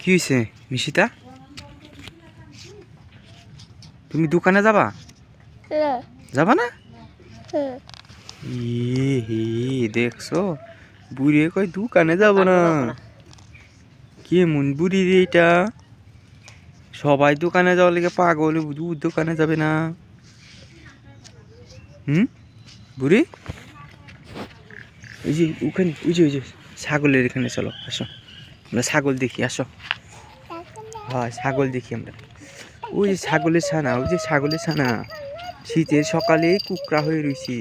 কি হয়েছে মিশিতা? তুমি দোকানে যাবা? যাবা না? হে দেখছো, বুড়ি কয় দোকানে যাব না। কেমন বুড়ি রে এটা? সবাই দোকানে যাওয়ার লেগে পাগল, দোকানে যাবে না? বুড়ি ওই যে ওখানে, ওই যে ছাগলের এখানে চলো, আসো আমরা ছাগল দেখি, আসো। হ্যাঁ ছাগল দেখি আমরা। ওই যে ছাগলের ছানা, ওই যে ছাগলের ছানা শীতের সকালে কুকড়া হয়ে রয়েছি।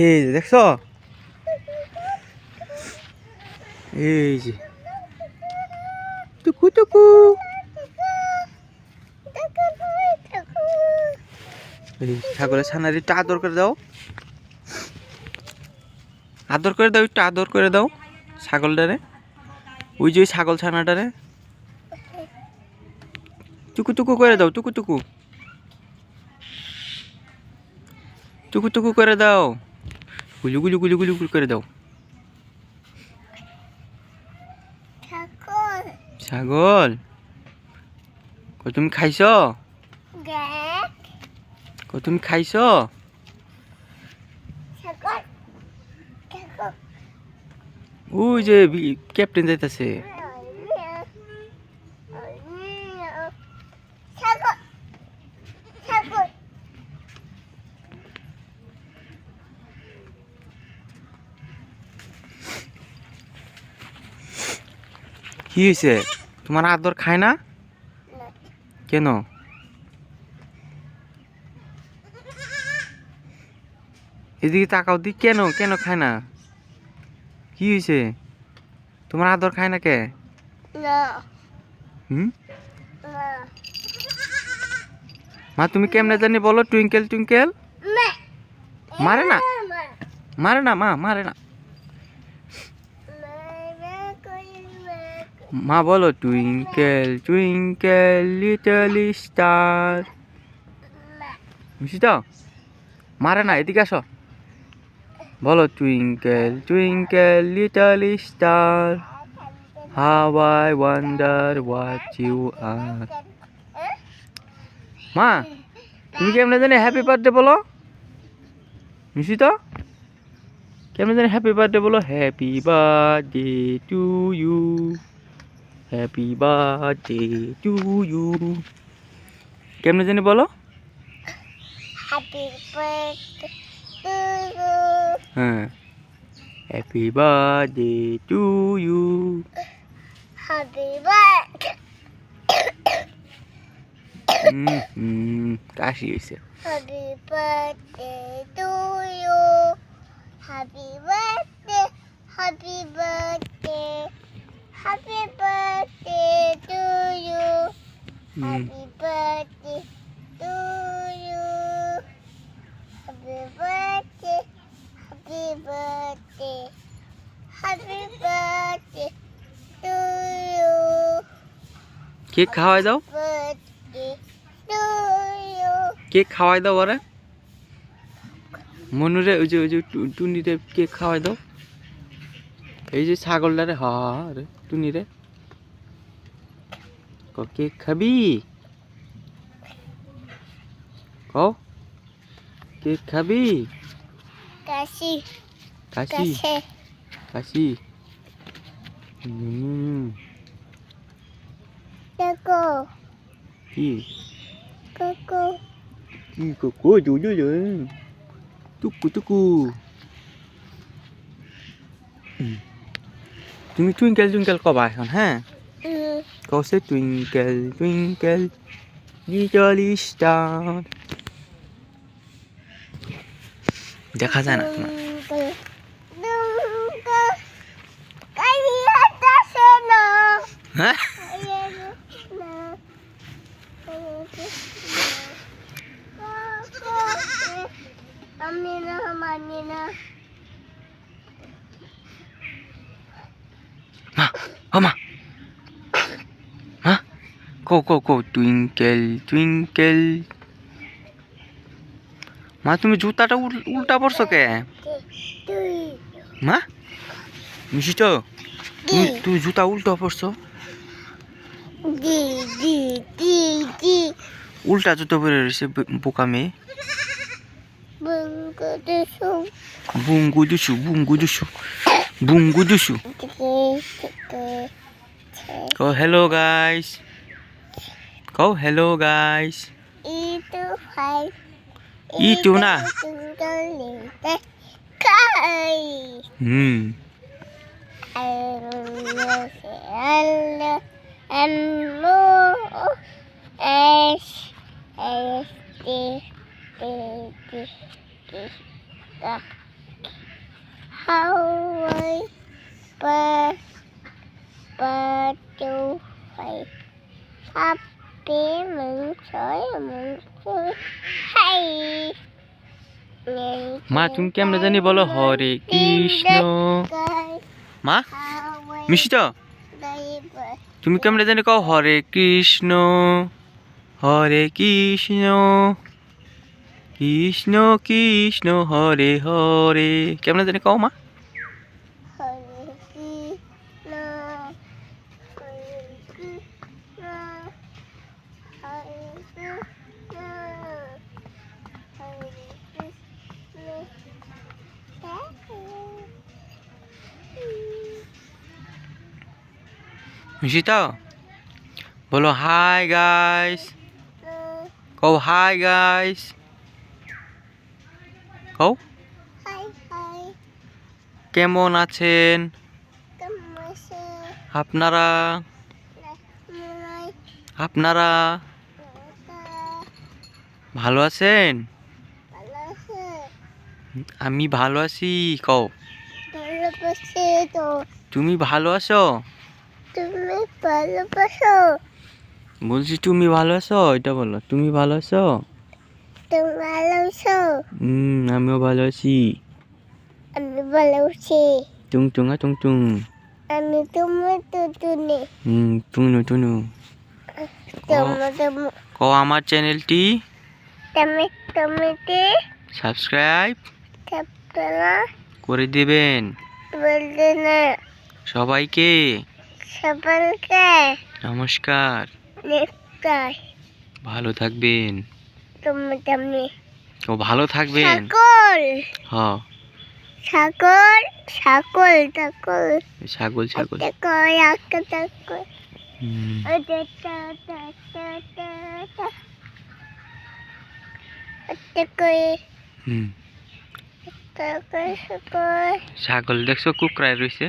এই যে দেখছো, এই যে টুকু টুকু। এই ছাগলের ছানার একটু আদর করে দাও, আদর করে দাও, একটু আদর করে দাও ছাগলটারে। ওই যে ওই ছাগল ছানাটারে টুকু টুকু করে দাও, টুকু টুকু টুকু টুকু করে দাও, গুলু গুলু গুলু গুলু গুলু করে দাও। ছাগল তুমি খাইছ? তুমি খাইছ? ওই যে ক্যাপ্টেন যাইতাছে। কি হয়েছে? তোমার আদর খায় না কেন? এদিকে তাকাও দি, কেন কেন খায় না? কি হয়েছে? তোমার আদর খায় না কে? মা তুমি কেমনে জানি বলো, টুইঙ্কেল টুইঙ্কেল। মারে না, মারে না মা, মারে না। মা বলো টুইঙ্কেল টুইঙ্কেল লিটল স্টার। বুঝছি তো, মারে না, এদিকে আসো। বলো twinkle twinkle little star, how I wonder what you are. মা তুমি কেমনে জানি হ্যাপি বার্থডে বলো, বুঝছি তো, কেমনে জানি হ্যাপি বার্থডে বলো। Happy birthday to you, happy birthday to you. কেমনে জানি বলো। হ্যাঁ, হ্যাপি বার্থডে টু ইউ। কাশি হয়েছে। Happy birthday to you. Happy birthday. Happy birthday. Happy birthday to you. Happy birthday to you. Happy birthday. Happy birthday. Happy birthday to you. Cake খাওয়াই দাও, Birthday to you. Cake খাওয়াই দাও ওরে মনুরে, ওই যে টুনিরে cake খাওয়াই দাও। এই যে ছাগলটারে, রে টুনিরে কেক খাবি? কও কেক খাবি? Kasih. কাশি Kasih. কাশি। Koko. কি Koko. কি কোকো জুজু টুকু টুকু। তুমি টুইঙ্কেল টুইঙ্কেল কবা এখন? হ্যাঁ কসে টুইঙ্কেল টুইঙ্কেল লিটল স্টার। দেখা যায় না তোমার। হ্যাঁ মা, ও মা, হ্যাঁ কো টুইঙ্কেল টুইঙ্কেল। মা তুমি জুতাটা উল্টা পড়ছো কে? মা মিশিত তুমি জুতা উল্টো পরছো, দি দি দি দি উল্টা জুতো পরে রয়েছে বোকা মেয়ে। bunga dusu বুঙ্গু দুসু বুঙ্গু দুসু বুঙ্গু দুসু। কো হ্যালো গাইস, কো hello guys. itu hai Itu nah. tinggal lihat kai Allah ammu es di Hawaii batu hai Happy mừng hay মা তুমি কেমনে জানি বলো হরে কৃষ্ণ। মা মিষ্টি তো তুমি কেমনে জানি কও হরে কৃষ্ণ, হরে কৃষ্ণ, কৃষ্ণ কৃষ্ণ হরে হরে। কেমনে জানি কও মা। মিশিতা বলো হাই গাইস, কও হাই গাইস, কও কেমন আছেন আপনারা, আপনারা ভালো আছেন? আমি ভালো আছি। কও তুমি ভালো আছো? তুমি ভালোবাসো? বলছি তুমি ভালো আছো, এটা বলো তুমি ভালো আছো? তুমি ভালোবাসো? আমিও ভালো আছি। আমি ভালো আছি। টুং টুঙা টুং টুং। আমি তুমি টুটুনি। টুনু টুনু। তুমি কও আমার চ্যানেলটি তুমি সাবস্ক্রাইব সাবস্ক্রাইব করে দিবেন। বলতে না সবাইকে সবাইকে নমস্কার, নমস্কার। ভালো থাকবেন। তুমি ও ভালো থাকবেন। ছাগল হ্যাঁ ছাগল ছাগল ছাগল ছাগল ছাগল। ছাগল একটা ছাগল ছাগল দেখছো কুকরায় রয়েছে।